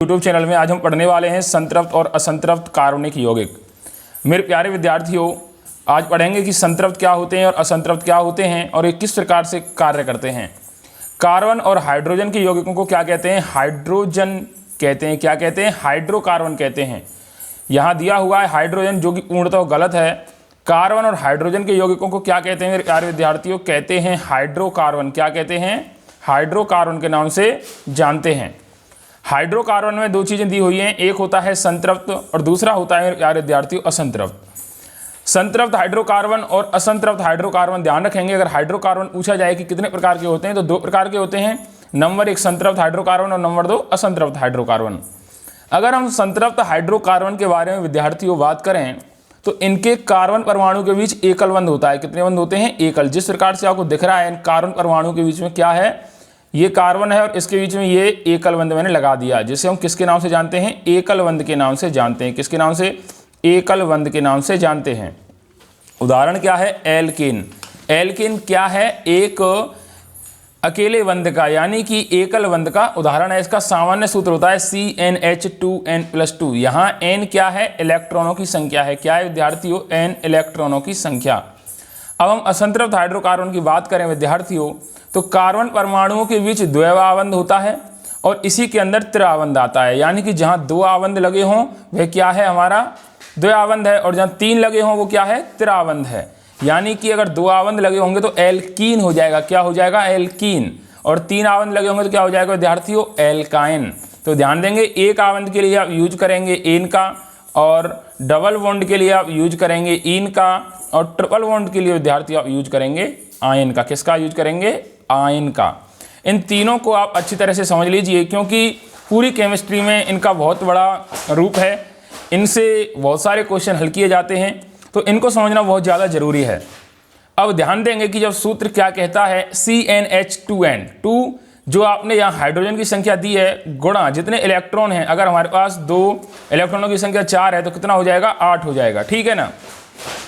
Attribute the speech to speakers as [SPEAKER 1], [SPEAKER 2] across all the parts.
[SPEAKER 1] YouTube channel में आज हम पढ़ने वाले हैं संतृप्त और असंतृप्त कार्बनिक यौगिक। मेरे प्यारे विद्यार्थियों, आज पढ़ेंगे कि संतृप्त क्या होते हैं और असंतृप्त क्या होते हैं और ये किस प्रकार से कार्य करते हैं। कार्बन और हाइड्रोजन के यौगिकों को क्या कहते हैं? हाइड्रोजन कहते हैं। क्या कहते हैं? हाइड्रोकार्बन कहते हैं। यहाँ दिया हुआ है हाइड्रोजन, जो कि पूर्णतः गलत है। कार्बन और हाइड्रोजन के यौगिकों को क्या कहते हैं मेरे प्यारे विद्यार्थियों? कहते हैं हाइड्रोकार्बन। क्या कहते हैं? हाइड्रोकार्बन के नाम से जानते हैं। हाइड्रोकार्बन में दो चीज़ें दी हुई हैं, एक होता है संतृप्त और दूसरा होता है मेरे प्यारे विद्यार्थियों असंतृप्त। संतृप्त हाइड्रोकार्बन और असंतृप्त हाइड्रोकार्बन ध्यान रखेंगे। अगर हाइड्रोकार्बन पूछा जाए कि कितने प्रकार के होते हैं तो दो प्रकार के होते हैं। नंबर 1 संतृप्त हाइड्रोकार्बन और नंबर 2 असंतृप्त हाइड्रोकार्बन। अगर हम संतृप्त हाइड्रोकार्बन के बारे में विद्यार्थियों बात करें तो इनके कार्बन परमाणु के बीच एकल बंध होता है। कितने बंध होते हैं? एकल। जिस प्रकार से आपको दिख रहा है इन कार्बन परमाणु के बीच में क्या है, ये कार्बन है और इसके बीच में ये एकल बंध मैंने लगा दिया, जिसे हम किसके नाम से जानते हैं? एकल बंध के नाम से जानते हैं। किसके नाम से? एकल बंध के नाम से जानते हैं। उदाहरण क्या है? एल्केन। एल्केन क्या है? एक अकेले बंध का यानी कि एकल बंध का उदाहरण है। इसका सामान्य सूत्र होता है CnH2n+2। यहाँ n क्या है? इलेक्ट्रॉनों की संख्या है। क्या है विद्यार्थियों? n इलेक्ट्रॉनों की संख्या। अब हम असंतृप्त हाइड्रोकार्बन की बात करें विद्यार्थियों तो कार्बन परमाणुओं के बीच द्वैवाबंध होता है और इसी के अंदर त्रिआबंध आता है। यानी कि जहाँ 2 आबंध लगे हों वह क्या है? हमारा द्वैआबंध है और जहाँ 3 लगे हों वो क्या है? त्रिआबंध है। यानी कि अगर 2 आबंध लगे होंगे तो एल्कीन हो जाएगा। क्या हो जाएगा? एल्कीन। और 3 आबंध लगे होंगे तो क्या हो जाएगा विद्यार्थियों? एल्काइन। तो ध्यान देंगे, एक आबंध के लिए आप यूज करेंगे एन का और डबल बॉन्ड के लिए आप यूज करेंगे इन का और ट्रिपल बॉन्ड के लिए विद्यार्थी आप यूज करेंगे आयन का। किसका यूज करेंगे? आयन का। इन तीनों को आप अच्छी तरह से समझ लीजिए क्योंकि पूरी केमिस्ट्री में इनका बहुत बड़ा रूप है। इनसे बहुत सारे क्वेश्चन हल किए जाते हैं तो इनको समझना बहुत ज़्यादा जरूरी है। अब ध्यान देंगे कि जब सूत्र क्या कहता है CnH2n, 2 जो आपने यहाँ हाइड्रोजन की संख्या दी है गुणा जितने इलेक्ट्रॉन हैं। अगर हमारे पास 2 इलेक्ट्रॉनों की संख्या 4 है तो कितना हो जाएगा? 8 हो जाएगा। ठीक है ना?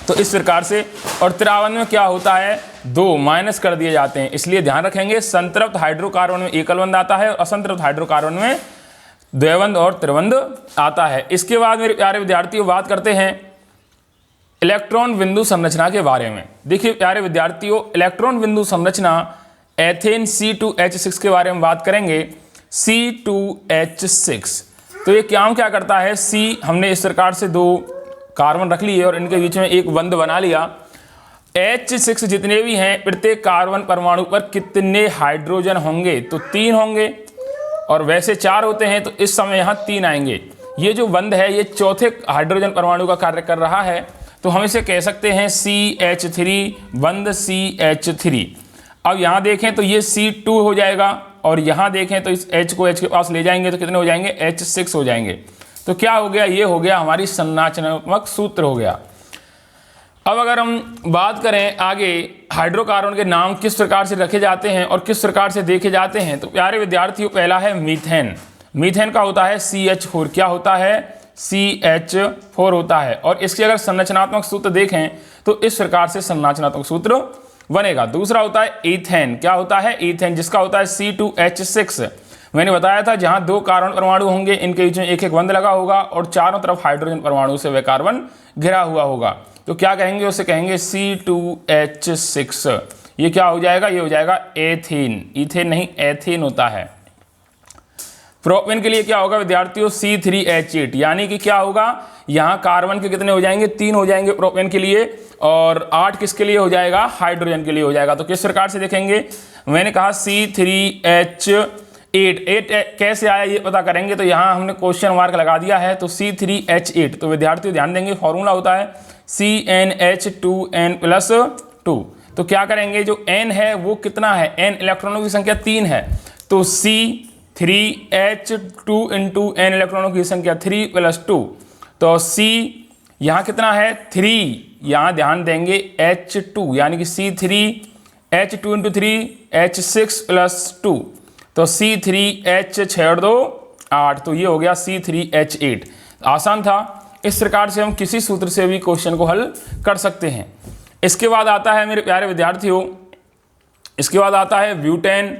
[SPEAKER 1] तो इस प्रकार से। और त्रिआबंध में क्या होता है? 2 माइनस कर दिए जाते हैं। इसलिए ध्यान रखेंगे संतृप्त हाइड्रोकार्बन में एकल बंध आता है और असंतृप्त हाइड्रोकार्बन में द्वैबंध और त्रिबंध आता है। इसके बाद मेरे प्यारे विद्यार्थियों बात करते हैं इलेक्ट्रॉन बिंदु संरचना के बारे में। देखिए प्यारे विद्यार्थियों, इलेक्ट्रॉन बिंदु संरचना एथेन C2H6 के बारे में बात करेंगे। C2H6 तो ये क्या करता है? C हमने इस प्रकार से 2 कार्बन रख लिए और इनके बीच में एक बंध बना लिया। H6 जितने भी हैं प्रत्येक कार्बन परमाणु पर कितने हाइड्रोजन होंगे? तो 3 होंगे और वैसे 4 होते हैं तो इस समय यहाँ 3 आएंगे। ये जो बंध है ये चौथे हाइड्रोजन परमाणु का कार्य कर रहा है तो हम इसे कह सकते हैं CH3 बंध CH3। अब यहाँ देखें तो ये C2 हो जाएगा और यहाँ देखें तो इस H को H के पास ले जाएंगे तो कितने हो जाएंगे? H6 हो जाएंगे। तो क्या हो गया? ये हो गया हमारी संरचनात्मक सूत्र हो गया। अब अगर हम बात करें आगे हाइड्रोकार्बन के नाम किस प्रकार से रखे जाते हैं और किस प्रकार से देखे जाते हैं तो प्यारे विद्यार्थियों पहला है मीथेन। मीथेन का होता है CH4। क्या होता है? CH4 होता है। और इसके अगर संरचनात्मक सूत्र देखें तो इस प्रकार से संरचनात्मक सूत्र बनेगा। दूसरा होता है ईथेन। क्या होता है? ईथेन, जिसका होता है C2H6। मैंने बताया था जहां 2 कार्बन परमाणु होंगे इनके बीच में एक एक बंध लगा होगा और चारों तरफ हाइड्रोजन परमाणु से वह कार्बन घिरा हुआ होगा। तो क्या कहेंगे? उसे कहेंगे C2H6। ये क्या हो जाएगा? ये हो जाएगा एथेन। ईथेन नहीं, एथेन होता है। प्रोपेन के लिए क्या होगा विद्यार्थियों? C3H8। यानी कि क्या होगा? यहाँ कार्बन के कितने हो जाएंगे? 3 हो जाएंगे प्रोपेन के लिए और 8 किसके लिए हो जाएगा? हाइड्रोजन के लिए हो जाएगा। तो किस प्रकार से देखेंगे? मैंने कहा C3H8 कैसे आया ये पता करेंगे तो यहाँ हमने क्वेश्चन मार्क लगा दिया है तो C3H8। तो विद्यार्थियों ध्यान देंगे फॉर्मूला होता है CnH2n+2। तो क्या करेंगे? जो n है वो कितना है? n इलेक्ट्रॉनों की संख्या 3 है तो C3H2 इंटू n इलेक्ट्रॉनों की संख्या 3+2। तो C यहाँ कितना है? 3। यहाँ ध्यान देंगे H2 यानी कि C3H2 इंटू 3 H6+2 तो C3H छेड़ दो 8। तो ये हो गया C3H8। आसान था। इस प्रकार से हम किसी सूत्र से भी क्वेश्चन को हल कर सकते हैं। इसके बाद आता है मेरे प्यारे विद्यार्थियों, इसके बाद आता है ब्यूटेन।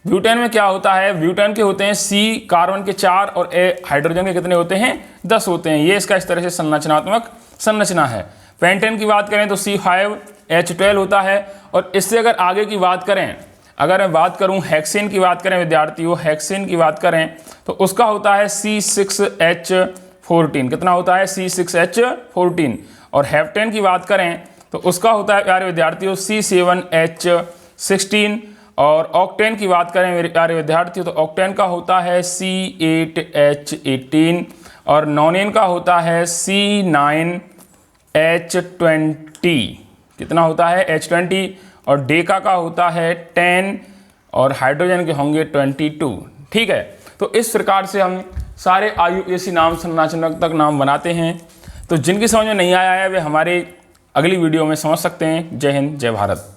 [SPEAKER 1] ब्यूटेन में क्या होता है, ब्यूटेन के होते हैं C कार्बन के 4 और A हाइड्रोजन के कितने होते हैं, 10 होते हैं। ये इसका इस तरह से संरचनात्मक संरचना है। पेंटेन की बात करें तो C5H12 होता है। और इससे अगर आगे की बात करें, अगर मैं बात करूं हेक्सेन की बात करें विद्यार्थियों, हेक्सेन की बात करें तो उसका होता है C6H14। कितना होता है, C6H14। और हेप्टेन की बात करें तो उसका होता है प्यारे विद्यार्थियों C7H16। और ऑक्टेन की बात करें मेरे प्यारे विद्यार्थियों तो ऑक्टेन का होता है C8H18। और नॉनेन का होता है C9H20। कितना होता है, H20। और डेका का होता है 10 और हाइड्रोजन के होंगे 22। ठीक है, तो इस प्रकार से हम सारे IUPAC नाम संरचनात्मक नाम बनाते हैं। तो जिनकी समझ में नहीं आया है वे हमारे अगली वीडियो में समझ सकते हैं। जय हिंद, जय भारत।